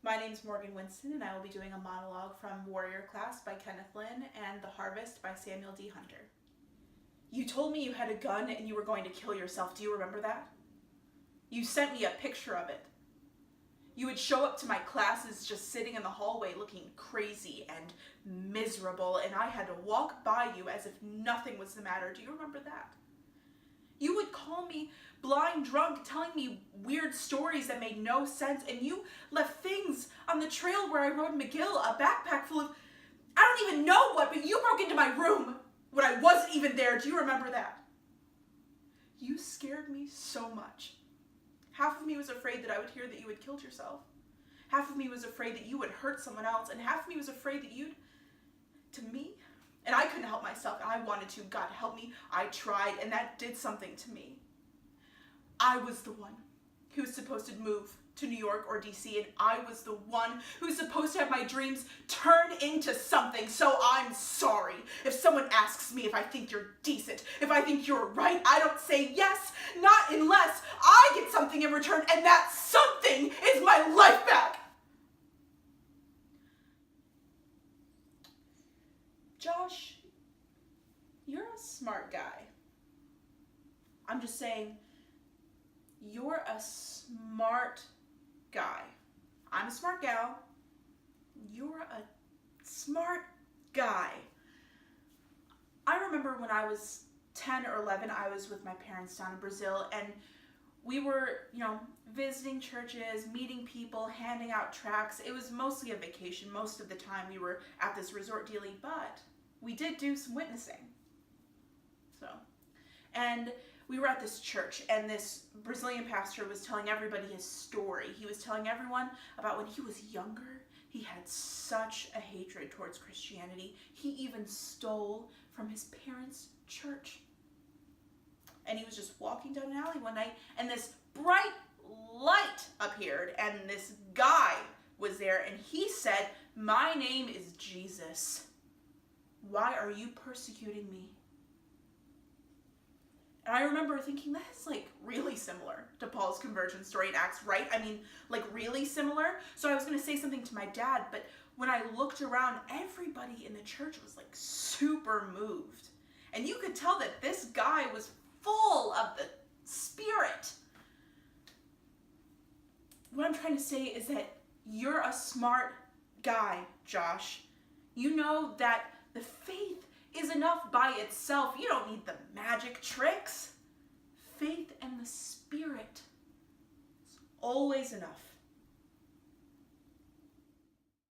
My name's Morgan Winston, and I will be doing a monologue from Warrior Class by Kenneth Lynn and The Harvest by Samuel D. Hunter. You told me you had a gun and you were going to kill yourself. Do you remember that? You sent me a picture of it. You would show up to my classes just sitting in the hallway looking crazy and miserable, and I had to walk by you as if nothing was the matter. Do you remember that? You would call me blind drunk, telling me weird stories that made no sense, and you left things on the trail where I rode McGill, a backpack full of, I don't even know what, but you broke into my room when I wasn't even there. Do you remember that? You scared me so much. Half of me was afraid that I would hear that you had killed yourself. Half of me was afraid that you would hurt someone else, and half of me was afraid that you'd, to me, and I couldn't help myself, and I wanted to. God help me. I tried, and that did something to me. I was the one who was supposed to move to New York or DC, and I was the one who was supposed to have my dreams turn into something, so I'm sorry. If someone asks me if I think you're decent, if I think you're right, I don't say yes, not unless I get something in return, and that something is my life back. Josh, you're a smart guy. I'm just saying, you're a smart guy. I'm a smart gal. You're a smart guy. I remember when I was 10 or 11, I was with my parents down in Brazil, and we were, visiting churches, meeting people, handing out tracts. It was mostly a vacation. Most of the time we were at this resort dealing, but we did do some witnessing. And we were at this church, and this Brazilian pastor was telling everybody his story. He was telling everyone about when he was younger, he had such a hatred towards Christianity. He even stole from his parents' church. And he was just walking down an alley one night, and this bright light appeared, and this guy was there, and he said, "My name is Jesus. Why are you persecuting me?" And I remember thinking, that's really similar to Paul's conversion story in Acts, right? I mean, really similar. So I was going to say something to my dad, but when I looked around, everybody in the church was super moved. And you could tell that this guy was full of the Spirit. What I'm trying to say is that you're a smart guy, Josh. You know that the faith is enough by itself. You don't need the magic tricks. Faith and the Spirit is always enough.